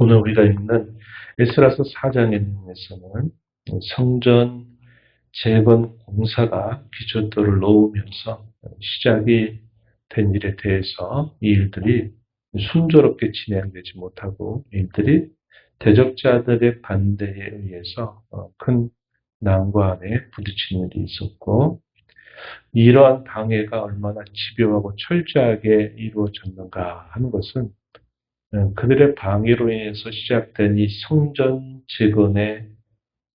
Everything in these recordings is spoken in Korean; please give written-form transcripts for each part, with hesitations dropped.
오늘 우리가 읽는 에스라서 4장의 내용에서는 성전 재건 공사가 기초돌을 놓으면서 시작이 된 일에 대해서 이 일들이 순조롭게 진행되지 못하고 일들이 대적자들의 반대에 의해서 큰 난관에 부딪히는 일이 있었고, 이러한 방해가 얼마나 집요하고 철저하게 이루어졌는가 하는 것은 그들의 방해로 인해서 시작된 이 성전 재건의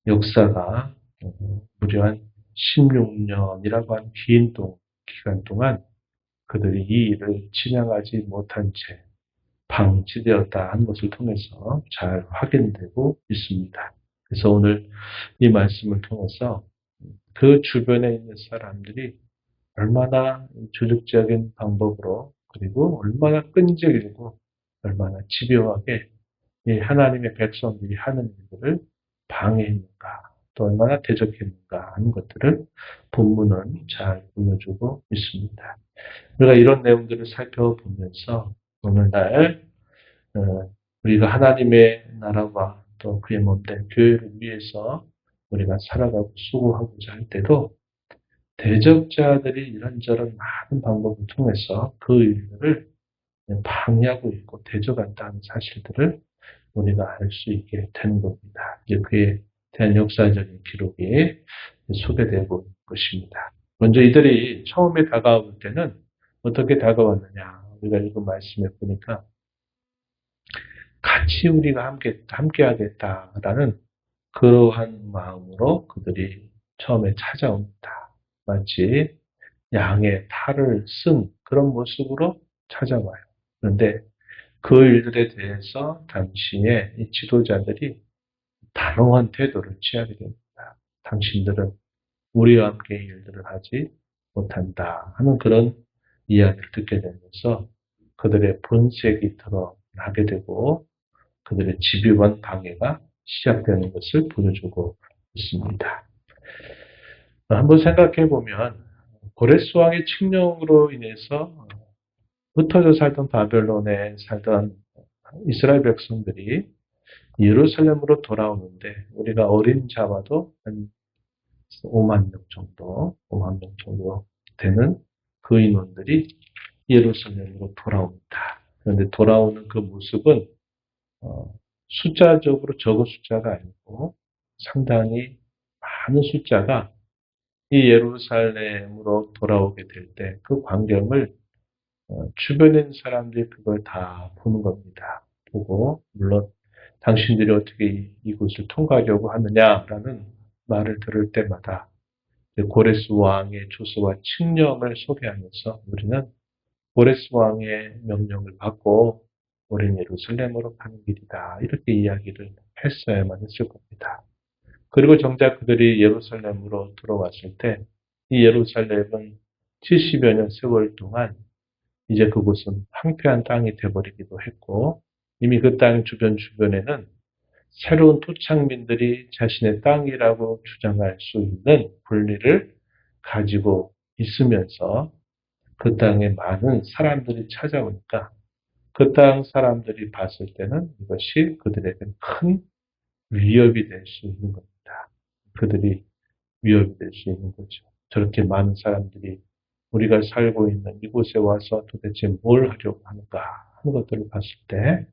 역사가 무려 한 16년이라고 하는 긴 기간 동안 그들이 이 일을 진행하지 못한 채 방치되었다 하는 것을 통해서 잘 확인되고 있습니다. 그래서 오늘 이 말씀을 통해서 그 주변에 있는 사람들이 얼마나 조직적인 방법으로, 그리고 얼마나 끈질기고 얼마나 집요하게 이 하나님의 백성들이 하는 일들을 방해했는가, 또 얼마나 대적했는가 하는 것들을 본문은 잘 보여주고 있습니다. 우리가 이런 내용들을 살펴보면서 오늘날 우리가 하나님의 나라와 또 그의 몸된 교회를 위해서 우리가 살아가고 수고하고자 할 때도 대적자들이 이런저런 많은 방법을 통해서 그 일들을 방해하고 있고 대적한다는 사실들을 우리가 알 수 있게 되는 겁니다. 이제 그에 대한 역사적인 기록이 소개되고 있는 것입니다. 먼저 이들이 처음에 다가올 때는 어떻게 다가왔느냐, 우리가 읽은 말씀에 보니까 같이 우리가 함께 하겠다라는 그러한 마음으로 그들이 처음에 찾아옵니다. 마치 양의 탈을 쓴 그런 모습으로 찾아와요. 그런데 그 일들에 대해서 당시의 이 지도자들이 단호한 태도를 취하게 됩니다. 당신들은 우리와 함께 일들을 하지 못한다 하는 그런 이야기를 듣게 되면서 그들의 본색이 드러나게 되고 그들의 집요한 방해가 시작되는 것을 보여주고 있습니다. 한번 생각해 보면 고레스 왕의 칙령으로 인해서 흩어져 살던 바벨론에 살던 이스라엘 백성들이 예루살렘으로 돌아오는데 우리가 어린 자와도 한 5만 명 정도 되는 그 인원들이 예루살렘으로 돌아옵니다. 그런데 돌아오는 그 모습은 숫자적으로 적은 숫자가 아니고 상당히 많은 숫자가 이 예루살렘으로 돌아오게 될 때 그 광경을 주변에 있는 사람들이 그걸 다 보는 겁니다. 보고 물론 당신들이 어떻게 이곳을 통과하려고 하느냐라는 말을 들을 때마다 고레스 왕의 조서와 칙령을 소개하면서 우리는 고레스 왕의 명령을 받고 우리는 예루살렘으로 가는 길이다, 이렇게 이야기를 했어야만 했을 겁니다. 그리고 정작 그들이 예루살렘으로 들어왔을 때 이 예루살렘은 70여 년 세월 동안 이제 그곳은 황폐한 땅이 되어버리기도 했고, 이미 그 땅 주변에는 새로운 토착민들이 자신의 땅이라고 주장할 수 있는 권리를 가지고 있으면서 그 땅에 많은 사람들이 찾아오니까 그 땅 사람들이 봤을 때는 이것이 그들에게 큰 위협이 될 수 있는 겁니다. 그들이 위협이 될 수 있는 거죠. 저렇게 많은 사람들이 우리가 살고 있는 이곳에 와서 도대체 뭘 하려고 하는가 하는 것들을 봤을 때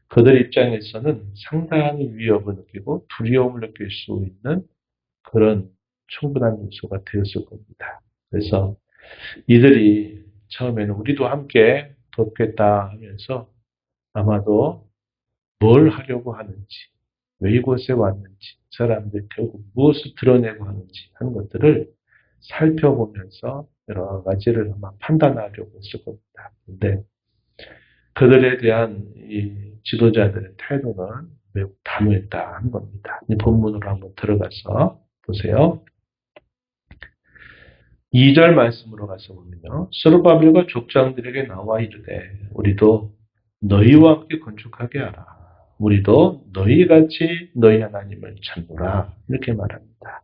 그들 입장에서는 상당히 위협을 느끼고 두려움을 느낄 수 있는 그런 충분한 요소가 되었을 겁니다. 그래서 이들이 처음에는 우리도 함께 돕겠다 하면서 아마도 뭘 하려고 하는지, 왜 이곳에 왔는지, 사람들이 결국 무엇을 드러내고 하는지 하는 것들을 살펴보면서 여러 가지를 아마 판단하려고 했을 겁니다. 그런데 그들에 대한 이 지도자들의 태도는 매우 단호했다 하는 겁니다. 이 본문으로 한번 들어가서 보세요. 2절 말씀으로 가서 보면요. 스룹바벨과 족장들에게 나와 이르되 우리도 너희와 함께 건축하게 하라. 우리도 너희같이 너희 하나님을 찾노라. 이렇게 말합니다.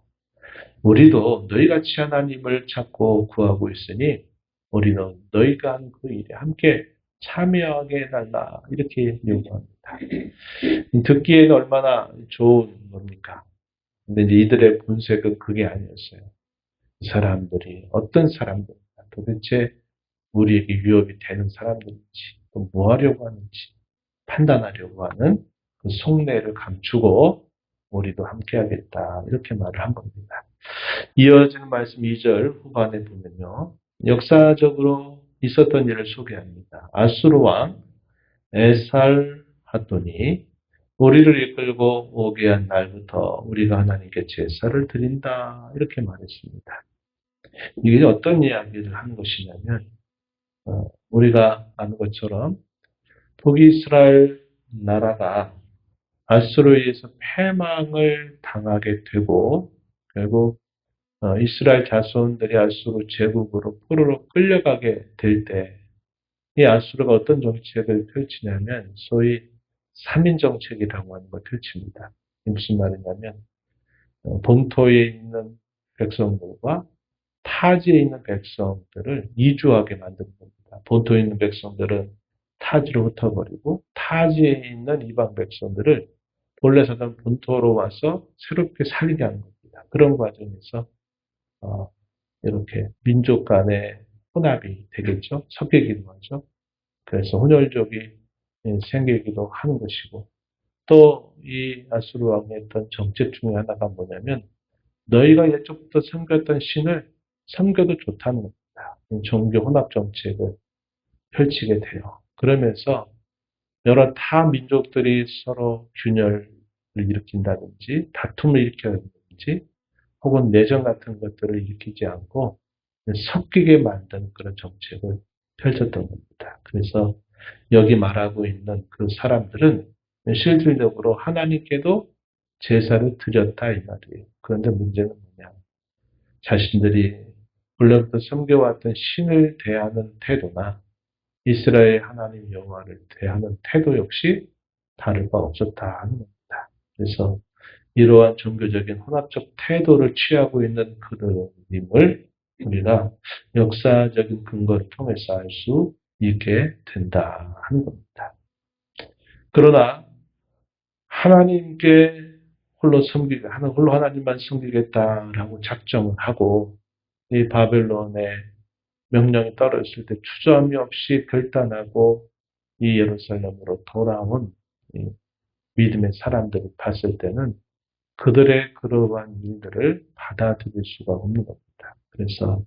우리도 너희같이 하나님을 찾고 구하고 있으니 우리는 너희가 한 그 일에 함께 참여하게 해달라 이렇게 요구합니다. 듣기에는 얼마나 좋은 겁니까? 근데 이제 이들의 본색은 그게 아니었어요. 이 사람들이 어떤 사람들인가, 도대체 우리에게 위협이 되는 사람들인지, 또 뭐 하려고 하는지 판단하려고 하는 그 속내를 감추고 우리도 함께하겠다 이렇게 말을 한 겁니다. 이어지는 말씀 2절 후반에 보면요. 역사적으로 있었던 일을 소개합니다. 아수르 왕 에살하돈이 우리를 이끌고 오게 한 날부터 우리가 하나님께 제사를 드린다 이렇게 말했습니다. 이게 어떤 이야기를 하는 것이냐면 우리가 아는 것처럼 북이스라엘 나라가 아수르에 의해서 패망을 당하게 되고 결국 이스라엘 자손들이 아수르 제국으로 포로로 끌려가게 될 때 이 아수르가 어떤 정책을 펼치냐면 소위 3인 정책이라고 하는 걸 펼칩니다. 무슨 말이냐면 본토에 있는 백성들과 타지에 있는 백성들을 이주하게 만드는 겁니다. 본토에 있는 백성들은 타지로 흩어버리고 타지에 있는 이방 백성들을 본래 살던 본토로 와서 새롭게 살게 하는 겁니다. 그런 과정에서 어, 이렇게 민족 간의 혼합이 되겠죠. 섞이기도 하죠. 그래서 혼혈족이 생기기도 하는 것이고 또 이 아수르 왕의 했던 정책 중에 하나가 뭐냐면 너희가 예적부터 섬겼던 신을 섬겨도 좋다는 겁니다. 종교 혼합 정책을 펼치게 돼요. 그러면서 여러 타 민족들이 서로 균열을 일으킨다든지 다툼을 일으킨다든지 혹은 내전 같은 것들을 일으키지 않고 섞이게 만드는 그런 정책을 펼쳤던 겁니다. 그래서 여기 말하고 있는 그 사람들은 실질적으로 하나님께도 제사를 드렸다 이 말이에요. 그런데 문제는 뭐냐? 자신들이 원래부터 섬겨왔던 신을 대하는 태도나 이스라엘 하나님 여호와를 대하는 태도 역시 다를 바 없었다 하는 겁니다. 그래서 이러한 종교적인 혼합적 태도를 취하고 있는 그들임을 우리가 역사적인 근거를 통해서 알 수 있게 된다 하는 겁니다. 그러나 하나님께 홀로 하나님만 섬기겠다라고 작정을 하고 이 바벨론의 명령이 떨어졌을 때 주저함이 없이 결단하고 이 예루살렘으로 돌아온 이 믿음의 사람들이 봤을 때는 그들의 그러한 일들을 받아들일 수가 없는 겁니다. 그래서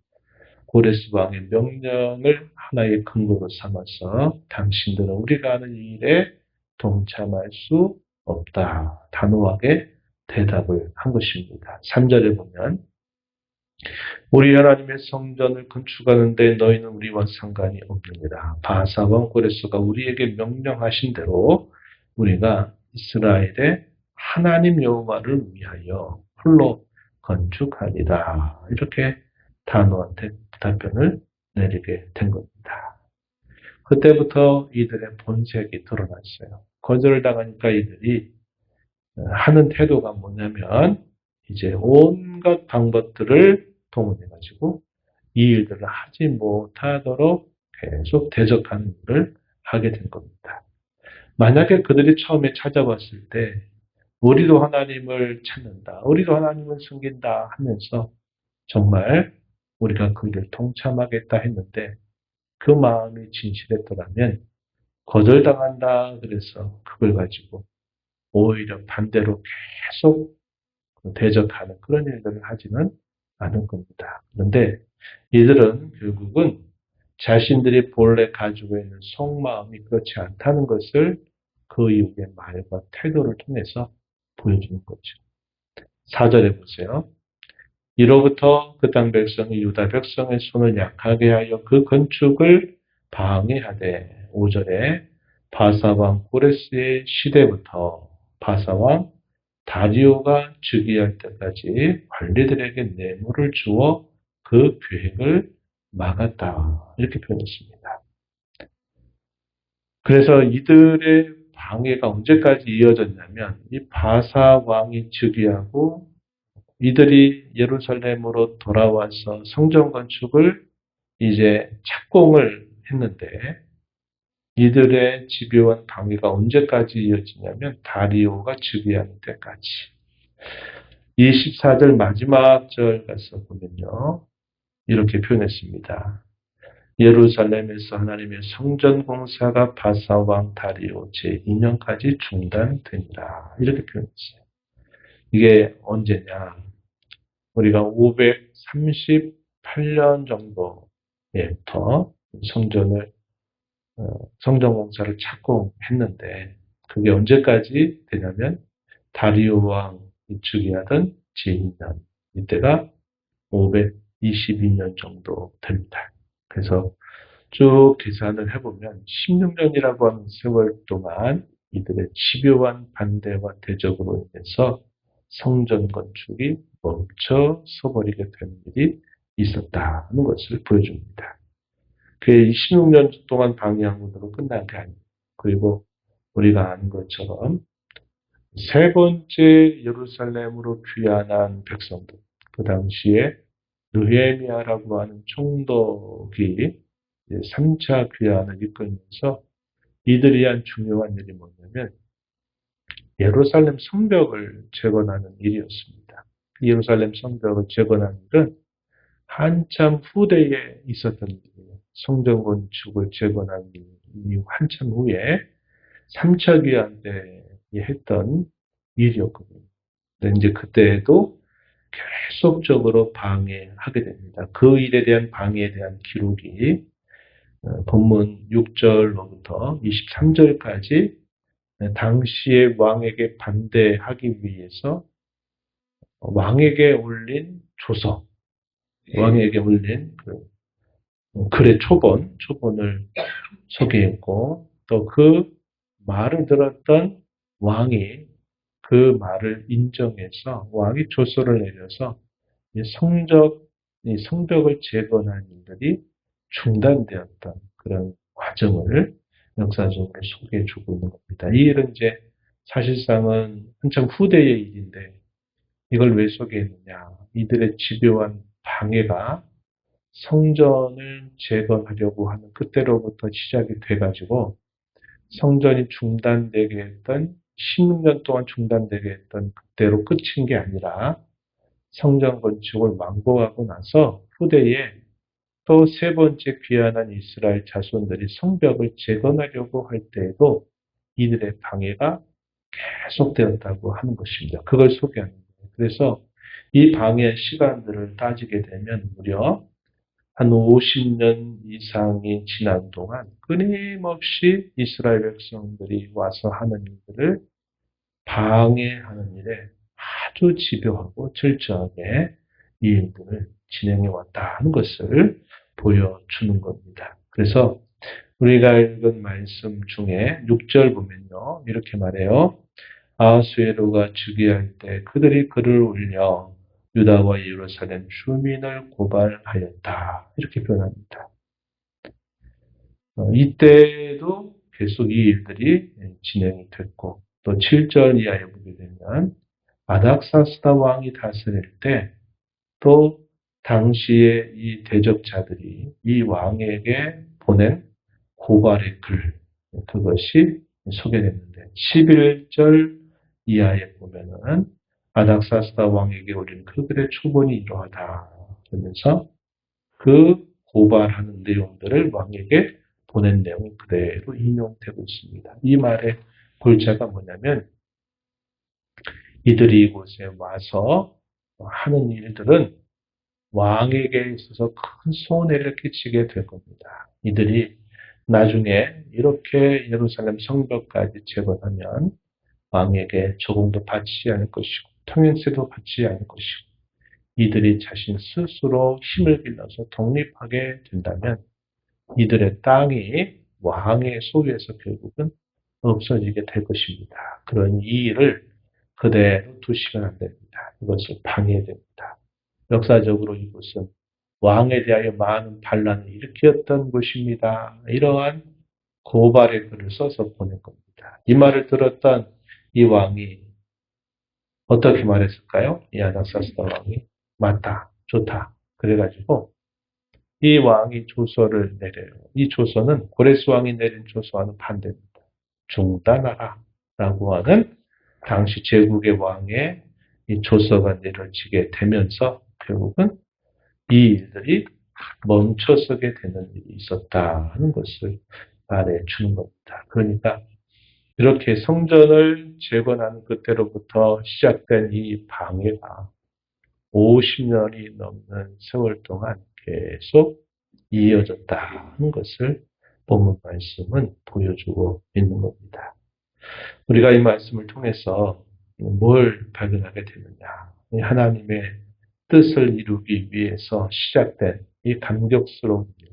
고레스 왕의 명령을 하나의 근거로 삼아서 당신들은 우리가 하는 일에 동참할 수 없다. 단호하게 대답을 한 것입니다. 3절에 보면 우리 하나님의 성전을 건축하는데 너희는 우리와 상관이 없느니라. 바사 왕 고레스가 우리에게 명령하신 대로 우리가 이스라엘의 하나님 여호와를 위하여 홀로 건축하리라. 이렇게 단호한 답변을 내리게 된 겁니다. 그때부터 이들의 본색이 드러났어요. 거절을 당하니까 이들이 하는 태도가 뭐냐면 이제 온갖 방법들을 동원해가지고 이 일들을 하지 못하도록 계속 대적하는 일을 하게 된 겁니다. 만약에 그들이 처음에 찾아왔을 때 우리도 하나님을 찾는다, 우리도 하나님을 숨긴다 하면서 정말 우리가 그 일을 동참하겠다 했는데 그 마음이 진실했더라면 거절당한다 그래서 그걸 가지고 오히려 반대로 계속 대적하는 그런 일들을 하지는 않은 겁니다. 그런데 이들은 결국은 자신들이 본래 가지고 있는 속마음이 그렇지 않다는 것을 그 이후의 말과 태도를 통해서 보여주는 거죠. 4절에 보세요. 이로부터 그 땅 백성이 유다 백성의 손을 약하게 하여 그 건축을 방해하되 5절에 바사왕 고레스의 시대부터 바사왕 다리오가 즉위할 때까지 관리들에게 뇌물을 주어 그 계획을 막았다. 이렇게 표현했습니다. 그래서 이들의 방해가 언제까지 이어졌냐면 이 바사 왕이 즉위하고 이들이 예루살렘으로 돌아와서 성전 건축을 이제 착공을 했는데 이들의 집요한 방해가 언제까지 이어지냐면 다리오가 즉위하는 때까지. 24절 마지막 절 가서 보면요. 이렇게 표현했습니다. 예루살렘에서 하나님의 성전 공사가 바사 왕 다리오 제2년까지 중단되니라. 이렇게 표현했어요. 이게 언제냐? 우리가 538년 정도부터 성전 공사를 착공했는데 그게 언제까지 되냐면 다리오 왕이 즉위하던 제2년 이때가 522년 정도 됩니다. 그래서 쭉 계산을 해보면 16년이라고 하는 세월 동안 이들의 집요한 반대와 대적으로 인해서 성전 건축이 멈춰 서버리게 되는 일이 있었다는 것을 보여줍니다. 그 16년 동안 방해한 것으로 끝난 게 아니에요. 그리고 우리가 아는 것처럼 세 번째 예루살렘으로 귀환한 백성들, 그 당시에 느헤미야라고 하는 총독이 3차 귀환을 이끌면서 이들이 한 중요한 일이 뭐냐면 예루살렘 성벽을 재건하는 일이었습니다. 예루살렘 성벽을 재건하는 일은 한참 후대에 있었던 일이에요. 성전 건축을 재건한 이후 한참 후에 3차 귀환 때 했던 일이었거든요. 근데 이제 그때에도 계속적으로 방해하게 됩니다. 그 일에 대한 방해에 대한 기록이 본문 6절로부터 23절까지 당시의 왕에게 반대하기 위해서 왕에게 올린 조서, 왕에게 올린 글의 초본을 소개했고 또 그 말을 들었던 왕이 그 말을 인정해서 왕이 조서를 내려서 성벽을 재건한 일들이 중단되었던 그런 과정을 역사적으로 소개해주고 있는 겁니다. 이 일은 이제 사실상은 한참 후대의 일인데 이걸 왜 소개했느냐? 이들의 집요한 방해가 성전을 재건하려고 하는 그때로부터 시작이 돼가지고 성전이 중단되게 했던 16년 동안 중단되게 했던 그때로 끝인 게 아니라 성전 건축을 완공하고 나서 후대에 또 세 번째 귀환한 이스라엘 자손들이 성벽을 재건하려고 할 때에도 이들의 방해가 계속되었다고 하는 것입니다. 그걸 소개하는 거예요. 그래서 이 방해 시간들을 따지게 되면 무려 한 50년 이상이 지난 동안 끊임없이 이스라엘 백성들이 와서 하는 일들을 방해하는 일에 아주 집요하고 철저하게 이 일들을 진행해 왔다 하는 것을 보여주는 겁니다. 그래서 우리가 읽은 말씀 중에 6절 보면요. 이렇게 말해요. 아하수에로가 즉위할 때 그들이 글을 올려 유다와 예루살렘 주민을 고발하였다. 이렇게 표현합니다. 이때도 계속 이 일들이 진행이 됐고 또 7절 이하에 보게 되면 아닥사스다 왕이 다스릴 때 또 당시에 이 대적자들이 이 왕에게 보낸 고발의 글 그것이 소개됐는데 11절 이하에 보면은 아닥사스다 왕에게 올린 그 글의 초본이 이러하다 그러면서 그 고발하는 내용들을 왕에게 보낸 내용이 그대로 인용되고 있습니다. 이 말의 골자가 뭐냐면 이들이 이곳에 와서 하는 일들은 왕에게 있어서 큰 손해를 끼치게 될 겁니다. 이들이 나중에 이렇게 예루살렘 성벽까지 재건하면 왕에게 조공도 받지 않을 것이고 통행세도 받지 않을 것이고 이들이 자신 스스로 힘을 빌려서 독립하게 된다면 이들의 땅이 왕의 소유에서 결국은 없어지게 될 것입니다. 그런 이 일을 그대로 두시면 안 됩니다. 이것을 방해해야 됩니다. 역사적으로 이곳은 왕에 대하여 많은 반란을 일으켰던 곳입니다. 이러한 고발의 글을 써서 보낸 겁니다. 이 말을 들었던 이 왕이 어떻게 말했을까요? 이 아닥사스다 왕이 맞다, 좋다. 그래가지고 이 왕이 조서를 내려요. 이 조서는 고레스 왕이 내린 조서와는 반대입니다. 중단하라 라고 하는 당시 제국의 왕의 이 조서가 내려지게 되면서 결국은 이 일들이 멈춰서게 되는 일이 있었다 하는 것을 말해주는 겁니다. 그러니까 이렇게 성전을 재건하는 그때로부터 시작된 이 방해가 50년이 넘는 세월 동안 계속 이어졌다는 것을 본문 말씀은 보여주고 있는 겁니다. 우리가 이 말씀을 통해서 뭘 발견하게 되느냐. 하나님의 뜻을 이루기 위해서 시작된 이 감격스러운 일,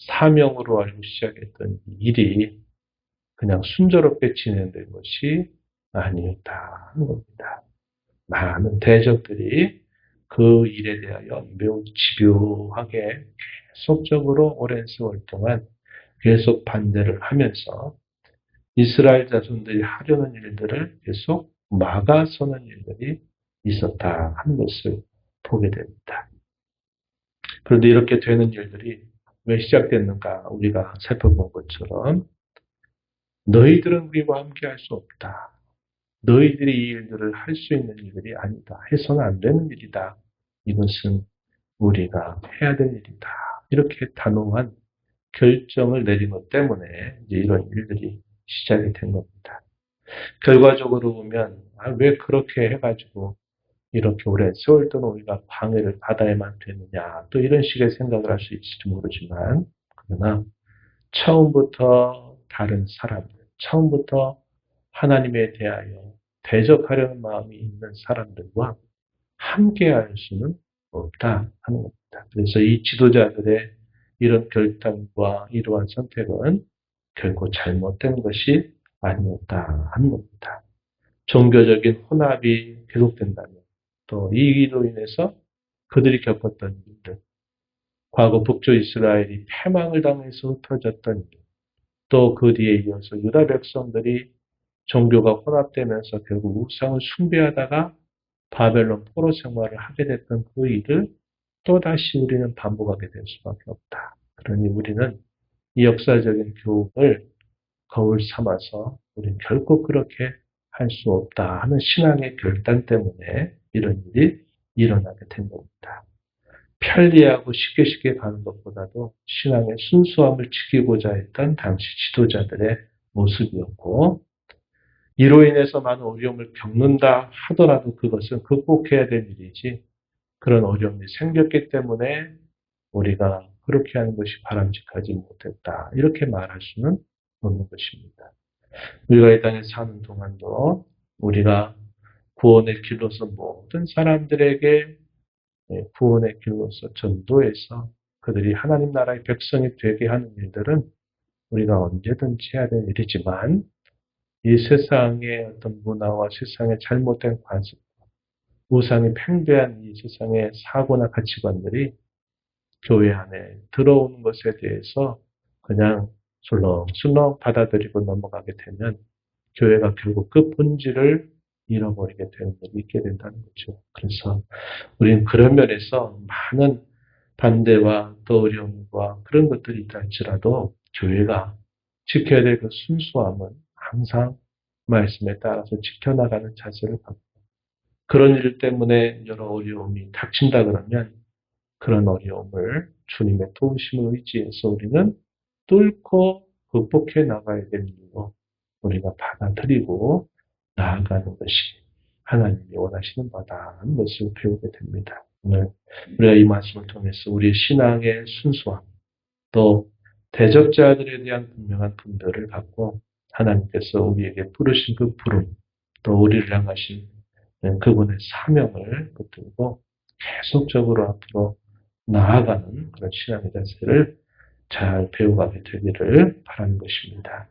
사명으로 알고 시작했던 일이 그냥 순조롭게 진행된 것이 아니었다 하는 겁니다. 많은 대적들이 그 일에 대하여 매우 집요하게 계속적으로 오랜 세월 동안 계속 반대를 하면서 이스라엘 자손들이 하려는 일들을 계속 막아서는 일들이 있었다 하는 것을 보게 됩니다. 그런데 이렇게 되는 일들이 왜 시작됐는가 우리가 살펴본 것처럼 너희들은 우리와 함께 할 수 없다. 너희들이 이 일들을 할 수 있는 일들이 아니다. 해서는 안 되는 일이다. 이것은 우리가 해야 될 일이다. 이렇게 단호한 결정을 내린 것 때문에 이제 이런 일들이 시작이 된 겁니다. 결과적으로 보면 왜 그렇게 해가지고 이렇게 오랜 세월 동안 우리가 방해를 받아야만 되느냐 또 이런 식의 생각을 할 수 있을지 모르지만 그러나 처음부터 다른 사람들, 처음부터 하나님에 대하여 대적하려는 마음이 있는 사람들과 함께할 수는 없다 하는 겁니다. 그래서 이 지도자들의 이런 결단과 이러한 선택은 결코 잘못된 것이 아니었다 하는 겁니다. 종교적인 혼합이 계속된다면 또 이 일로 인해서 그들이 겪었던 일들, 과거 북조 이스라엘이 패망을 당해서 흩어졌던 일, 또 그 뒤에 이어서 유다 백성들이 종교가 혼합되면서 결국 우상을 숭배하다가 바벨론 포로 생활을 하게 됐던 그 일을 또다시 우리는 반복하게 될 수밖에 없다. 그러니 우리는 이 역사적인 교훈을 거울 삼아서 우리는 결코 그렇게 할 수 없다 하는 신앙의 결단 때문에 이런 일이 일어나게 된 겁니다. 편리하고 쉽게 가는 것보다도 신앙의 순수함을 지키고자 했던 당시 지도자들의 모습이었고 이로 인해서 많은 어려움을 겪는다 하더라도 그것은 극복해야 될 일이지 그런 어려움이 생겼기 때문에 우리가 그렇게 하는 것이 바람직하지 못했다. 이렇게 말할 수는 없는 것입니다. 우리가 이 땅에 사는 동안도 우리가 구원의 길로서 모든 사람들에게 구원의 길로서 전도해서 그들이 하나님 나라의 백성이 되게 하는 일들은 우리가 언제든지 해야 될 일이지만 이 세상의 어떤 문화와 세상의 잘못된 관습, 우상이 팽배한 이 세상의 사고나 가치관들이 교회 안에 들어오는 것에 대해서 그냥 술렁술렁 받아들이고 넘어가게 되면 교회가 결국 그 본질을 잃어버리게 되는 일이 있게 된다는 거죠. 그래서 우리는 그런 면에서 많은 반대와 또 어려움과 그런 것들이 있다 할지라도 교회가 지켜야 될 그 순수함은 항상 말씀에 따라서 지켜나가는 자세를 갖고 그런 일 때문에 여러 어려움이 닥친다 그러면 그런 어려움을 주님의 도우심을 의지해서 우리는 뚫고 극복해 나가야 되는 일로 우리가 받아들이고 나아가는 것이 하나님이 원하시는 바다 하는 것을 배우게 됩니다. 오늘 우리가 이 말씀을 통해서 우리의 신앙의 순수함 또 대적자들에 대한 분명한 분별을 갖고 하나님께서 우리에게 부르신 그 부름 또 우리를 향하신 그분의 사명을 붙들고 계속적으로 앞으로 나아가는 그런 신앙의 자세를 잘 배워가게 되기를 바라는 것입니다.